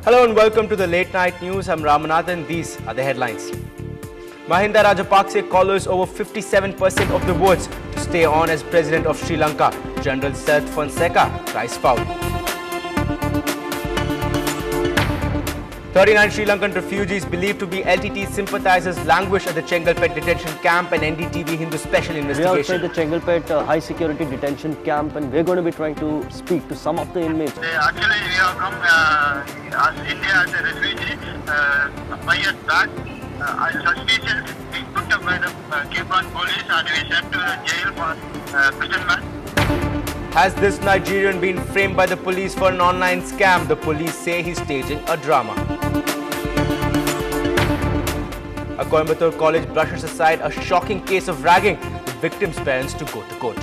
Hello and welcome to the Late Night News. I'm Ramanathan. These are the headlines. Mahinda Rajapaksa collars over 57% of the votes to stay on as President of Sri Lanka. General Sarath Fonseca cries foul. 39 Sri Lankan refugees believed to be LTT sympathizers languish at the Chengalpet detention camp and Ndtv-Hindu special investigation. We are outside the Chengalpet high security detention camp and we're going to be trying to speak to some of the inmates. Actually, we have come as India as a refugee 5 years back. Suspicious we put up by the Cape police and we sent to the jail for imprisonment. Has this Nigerian been framed by the police for an online scam? The police say he's staging a drama. A Coimbatore college brushes aside a shocking case of ragging. The victim's parents to go to court.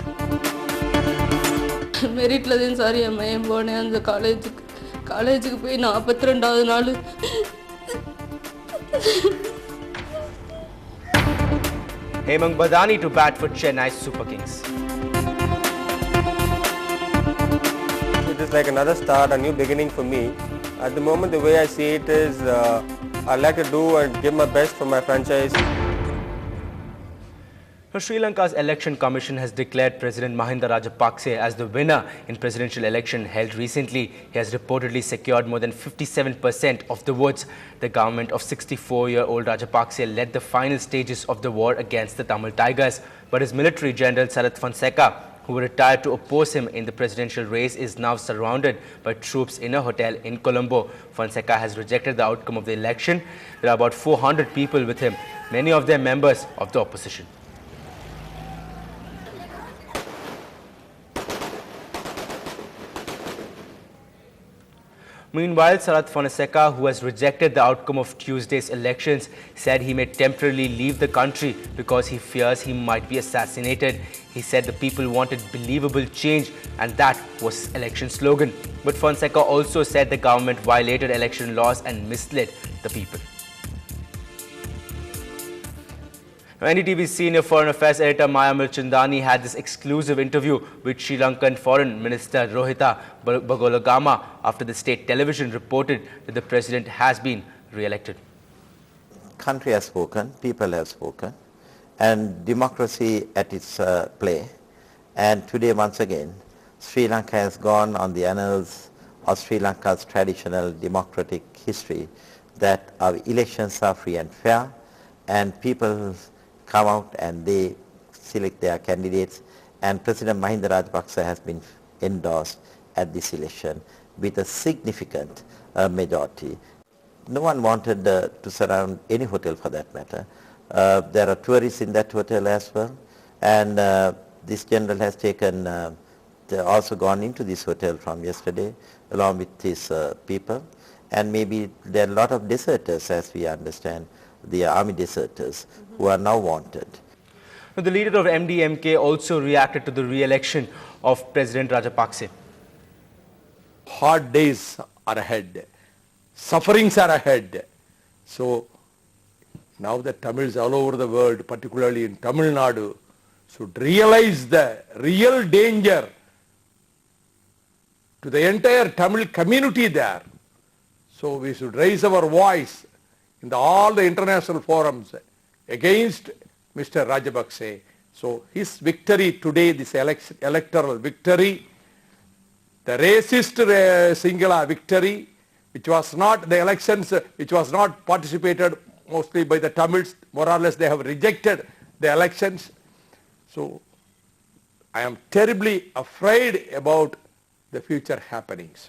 Merit la din sari amma bone and college ku poi 42வது நாள் Hemang Badani to bat for Chennai Super Kings. It is like another start, a new beginning for me. At the moment, the way I see it is, I'd like to do and give my best for my franchise. Sri Lanka's Election Commission has declared President Mahinda Rajapaksa as the winner in presidential election held recently. He has reportedly secured more than 57% of the votes. The government of 64-year-old Rajapaksa led the final stages of the war against the Tamil Tigers, but his military general Sarath Fonseca, who retired to oppose him in the presidential race, is now surrounded by troops in a hotel in Colombo. Fonseca has rejected the outcome of the election. There are about 400 people with him, many of them members of the opposition. Meanwhile, Sarath Fonseca, who has rejected the outcome of Tuesday's elections, said he may temporarily leave the country because he fears he might be assassinated. He said the people wanted believable change and that was election slogan. But Fonseca also said the government violated election laws and misled the people. NDTV's senior foreign affairs editor Maya Milchandani had this exclusive interview with Sri Lankan Foreign Minister Rohita Bagolagama after the state television reported that the president has been re-elected. Country has spoken, people have spoken, and democracy at its play. And today, once again, Sri Lanka has gone on the annals of Sri Lanka's traditional democratic history that our elections are free and fair, and people come out and they select their candidates, and President Mahinda Rajapaksa has been endorsed at this election with a significant majority. No one wanted to surround any hotel for that matter. There are tourists in that hotel as well, and this general has taken, also gone into this hotel from yesterday along with his people, and maybe there are a lot of deserters, as we understand, the army deserters who are now wanted. Now, the leader of MDMK also reacted to the re-election of President Rajapaksa. Hard days are ahead, sufferings are ahead. So now the Tamils all over the world, particularly in Tamil Nadu, should realize the real danger to the entire Tamil community there. So we should raise our voice in all the international forums against Mr. Rajapaksa. So his victory today, this electoral victory, the racist Sinhala victory, which was not the elections, which was not participated mostly by the Tamils, more or less they have rejected the elections. So I am terribly afraid about the future happenings.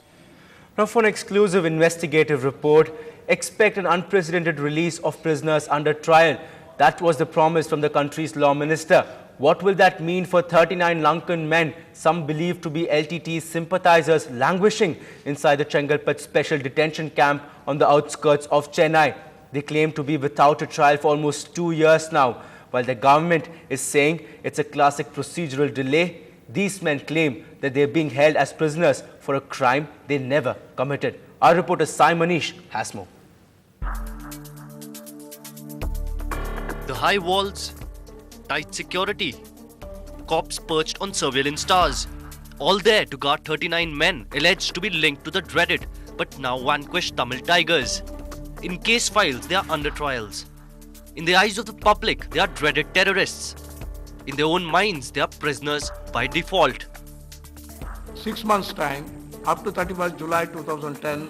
Now, for an exclusive investigative report, expect an unprecedented release of prisoners under trial. That was the promise from the country's law minister. What will that mean for 39 Lankan men, some believed to be LTT sympathizers, languishing inside the Chengalpet special detention camp on the outskirts of Chennai? They claim to be without a trial for almost 2 years now. While the government is saying it's a classic procedural delay, these men claim that they are being held as prisoners for a crime they never committed. Our reporter Sai Manish has more. The high walls, tight security, cops perched on surveillance towers, all there to guard 39 men alleged to be linked to the dreaded but now vanquished Tamil tigers. In case files, they are under trials. In the eyes of the public, they are dreaded terrorists. In their own minds, they are prisoners by default. 6 months' time, up to 31st July 2010,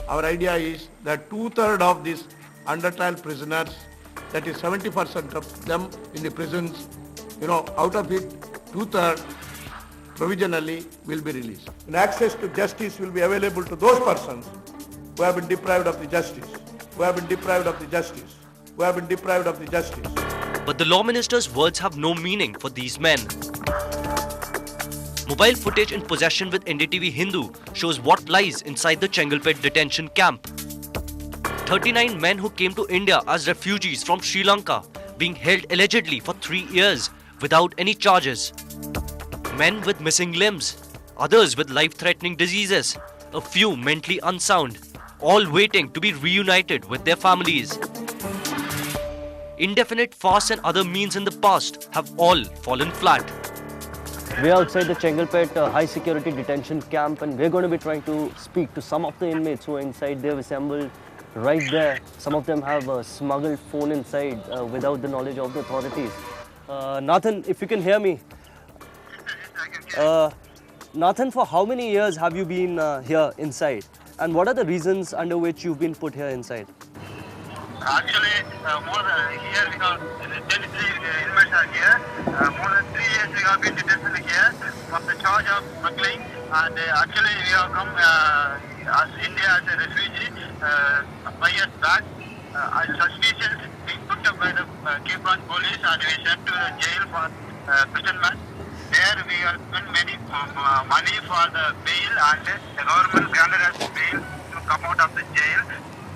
our idea is that 2/3 of these under trial prisoners, that is 70% of them in the prisons, out of it, 2/3 provisionally will be released. And access to justice will be available to those persons who have been deprived of the justice, who have been deprived of the justice, who have been deprived of the justice. But the Law Minister's words have no meaning for these men. Mobile footage in possession with Ndtv-Hindu shows what lies inside the Chengalpet detention camp. 39 men who came to India as refugees from Sri Lanka being held allegedly for 3 years without any charges. Men with missing limbs, others with life-threatening diseases, a few mentally unsound, all waiting to be reunited with their families. Indefinite fasts and other means in the past have all fallen flat. We're outside the Chengalpet high security detention camp, and we're going to be trying to speak to some of the inmates who are inside. They've assembled right there. Some of them have a smuggled phone inside without the knowledge of the authorities. Nathan, if you can hear me. Nathan, for how many years have you been here inside? And what are the reasons under which you've been put here inside? Actually, here we have 23 inmates are here. More than 3 years we have been detained here from the charge of smuggling. And actually we have come as India as a refugee 5 years back. As suspicious, we put up by the Cape police and we sent to the jail for imprisonment. There we have given many money for the bail, and the government granted us bail to come out of the jail.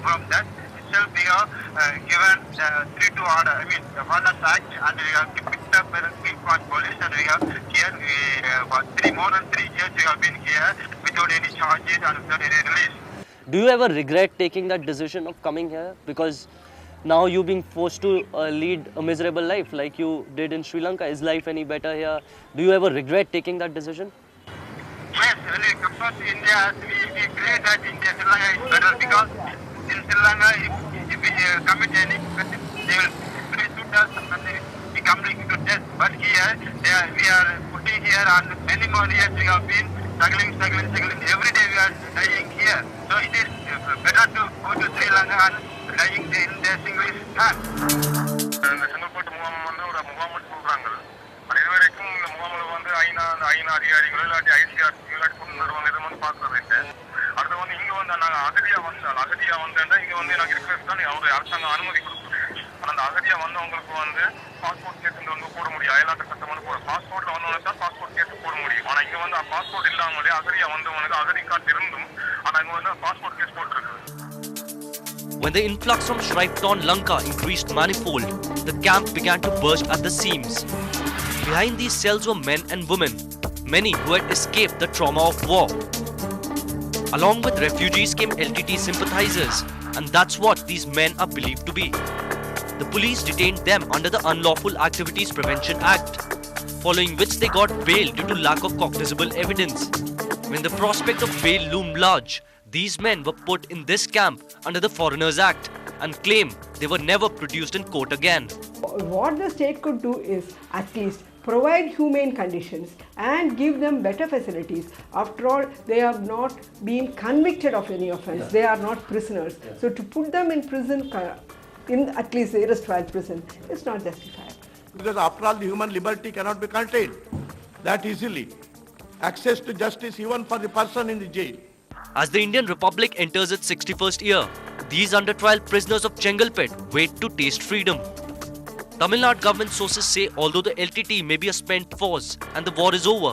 From that itself we have given 3-2 order, the Fairness Act, and we have picked up by the Cape police, and we have here for more than 3 years we have been here without any charges and without any release. Do you ever regret taking that decision of coming here? Because now you're being forced to lead a miserable life like you did in Sri Lanka. Is life any better here? Do you ever regret taking that decision? Yes, when we compare to India, we believe that India, Sri Lanka is better, because in Sri Lanka, if we commit any offense, they will shoot us and we come to death. But here, we are putting here, and many more years we have been struggling. Every day we are dying here. So it is better to go to Sri Lanka and dying in their single hand. இந்த செங்கல்பட்டு முகாம் வந்து ஒரு முகாம்னு சொல்றாங்க. அது இதுவரைக்கும் இந்த முகாமில் வந்து ஐநா அதிகாரிகளோ இல்லாட்டி ஐசிஆர் இல்லாட்டி நிறுவனம் இதை வந்து பார்க்கறது இல்லை. அடுத்து வந்து இங்கே வந்து நாங்கள் அகதியாக வந்தேன்னா இங்கே வந்து எனக்கு இருக்கிறது தான் அவருடைய அரசாங்கம் அனுமதி கொடுக்குது. ஆனால் அந்த அகதியாக வந்தவங்களுக்கு வந்து பாஸ்போர்ட் கேஸ் வந்து போட முடியும். அயல்நாட்டு சட்டம் வந்து போட பாஸ்போர்ட்டில் வந்தவங்களுக்கு தான் பாஸ்போர்ட் கேஸ் போட முடியும். ஆனால் இங்கே வந்து பாஸ்போர்ட் இல்லாமலே அகதியாக வந்தவங்களுக்கு அகதி கார்டு இருந்தும் ஆனால் இங்கே வந்து பாஸ்போர்ட் கேஸ் போட்டுருக்கு. When the influx from Shrive-torn Lanka increased manifold, the camp began to burst at the seams. Behind these cells were men and women, many who had escaped the trauma of war. Along with refugees came LTT sympathizers, and that's what these men are believed to be. The police detained them under the Unlawful Activities Prevention Act, following which they got bail due to lack of cognizable evidence. When the prospect of bail loomed large, these men were put in this camp under the Foreigners Act and claim they were never produced in court again. What the state could do is at least provide humane conditions and give them better facilities. After all, they have not been convicted of any offence. They are not prisoners. So to put them in prison, in at least the erstwhile prison, is not justified. Because after all, the human liberty cannot be curtailed that easily. Access to justice even for the person in the jail. As the Indian Republic enters its 61st year, these under-trial prisoners of Chengalpet wait to taste freedom. Tamil Nadu government sources say although the LTT may be a spent force and the war is over,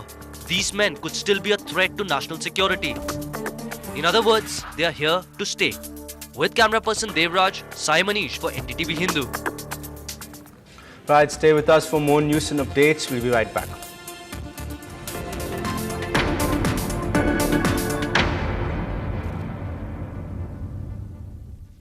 these men could still be a threat to national security. In other words, they are here to stay. With camera person Devraj, Sai Manish for Ndtv-Hindu. Right, stay with us for more news and updates. We'll be right back.